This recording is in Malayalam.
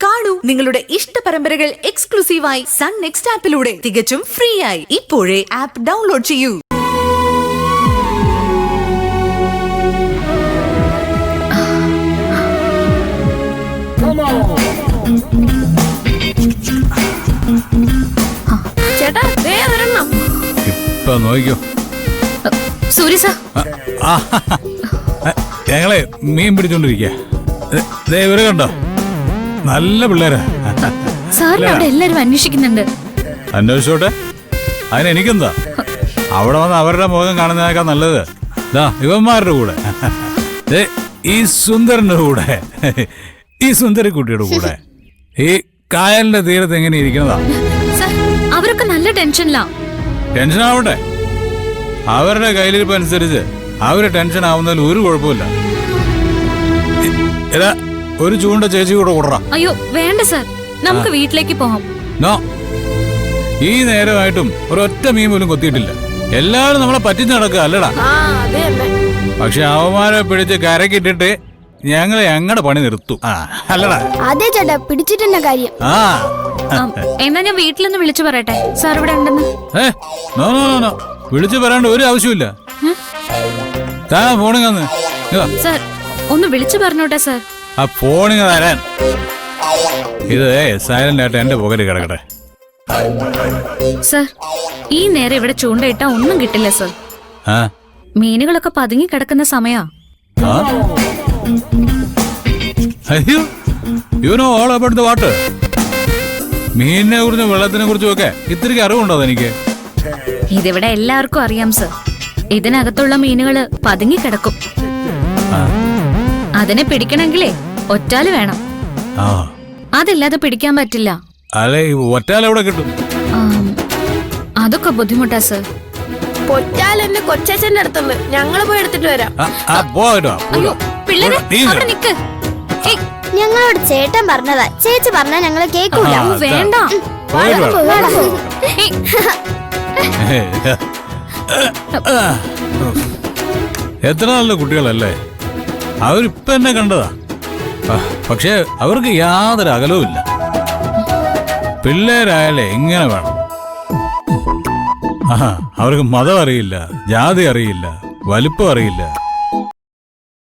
കാണൂ നിങ്ങളുടെ ഇഷ്ട പരമ്പരകൾ എക്സ്ക്ലൂസീവായി സൺ നെക്സ്റ്റ് ആപ്പിലൂടെ തികച്ചും ഫ്രീ ആയി. ഇപ്പോഴേ ആപ്പ് ഡൗൺലോഡ് ചെയ്യൂ. ചേട്ടാ ഇപ്പൊ നോക്കിക്കോ സൂര്യ സാർ, ഞങ്ങളെ മീൻ പിടിച്ചോണ്ടിരിക്കുക. ഇവരെ കണ്ടോ, നല്ല പിള്ളേരാ. സാറിന് അവിടെ എല്ലാരും അന്വേഷിക്കുന്നുണ്ട്. അന്വേഷിച്ചോട്ടെ, അതിനെനിക്കെന്താ? അവിടെ വന്ന് അവരുടെ മുഖം കാണുന്നതിനേക്കാൾ നല്ലത് ഇവന്മാരുടെ കൂടെ, ഈ സുന്ദരന്റെ കൂടെ, ഈ സുന്ദരി കുട്ടിയുടെ കൂടെ ഈ കായലിന്റെ തീരത്ത് എങ്ങനെ ഇരിക്കുന്നതാ. അവരൊക്കെ നല്ല ടെൻഷനിലാ. ടെൻഷൻ ആവട്ടെ, അവരുടെ കയ്യിലിരിപ്പ് അനുസരിച്ച് അവര് ടെൻഷൻ ആവുന്നതിൽ ഒരു കുഴപ്പമില്ല. ഒരു ചൂണ്ട ചേച്ചി കൂടെ കൂടറാ. അയ്യോ വേണ്ട സാർ, നമുക്ക് വീട്ടിലേക്ക് പോകാം. നോ, ഈ നേരമായിട്ടും ഒരൊറ്റ മീൻ പോലും കൊത്തിയിട്ടില്ല. എല്ലാവരും നമ്മളെ പറ്റിച്ച് നടക്കുക അല്ലടാ. പക്ഷെ അവന്മാരെ പിടിച്ച് കരക്കിട്ടിട്ട് ഞങ്ങളെ ഞങ്ങളുടെ പണി നിർത്തും അല്ലടാ. അതെ ചേട്ടാ, പിടിച്ചിട്ടെന്നെ കാര്യം. എന്നാ ഞാൻ വീട്ടിലൊന്ന് വിളിച്ചു പറയട്ടെ സാർ ഇവിടെ ഉണ്ടെന്ന്. നോ, വിളിച്ചു പറയേണ്ട ഒരു ആവശ്യമില്ല. ഫോണിങ് സാർ ഒന്ന് വിളിച്ചു പറഞ്ഞോട്ടെ സാർ. ആ ഫോണിങ് തരാൻ. ഇത് സൈലന്റ് ആയിട്ട് എന്റെ പോക്കറ്റ് കിടക്കട്ടെ. സാർ ഈ നേരം ഇവിടെ ചൂണ്ടയിട്ടാ ഒന്നും കിട്ടില്ല സാർ. മീനുകളൊക്കെ പതുങ്ങി കിടക്കുന്ന സമയാ. അയ്യോ, you know all about the water. മീനിനെ കുറിച്ചും വെള്ളത്തിനെ കുറിച്ചും ഒക്കെ ഇത്രയ്ക്ക് അറിവുണ്ടോ എനിക്ക്? ഇതിവിടെ എല്ലാവർക്കും അറിയാം സർ. ഇതിനകത്തുള്ള മീനുകള് പതുങ്ങി കിടക്കും. അതിനെ പിടിക്കണമെങ്കിലേ ഒറ്റാല് വേണം. അതില്ലാതെ പിടിക്കാൻ പറ്റില്ല. അല്ലെ, ഒറ്റാൽ എവിടെ കിട്ടും? അതൊക്കെ ബുദ്ധിമുട്ടാ സർ. പൊറ്റാലെന്റെ കൊച്ചച്ഛന്റെ അടുത്തുണ്ട്, ഞങ്ങള് പോയി എടുത്തിട്ട് വരാം. ഞങ്ങളോട് ചേട്ടൻ പറഞ്ഞതാ, ചേച്ചി പറഞ്ഞാ ഞങ്ങള് കേൾക്കൂല. വേണ്ട, എത്ര നല്ല കുട്ടികളല്ലേ. അവരിപ്പൊ എന്നെ കണ്ടതാ, പക്ഷെ അവർക്ക് യാതൊരു അകലവും ഇല്ല. പിള്ളേരായാലേ ഇങ്ങനെ വേണം. അവർക്ക് മതം അറിയില്ല, ജാതി അറിയില്ല, വലിപ്പം അറിയില്ല.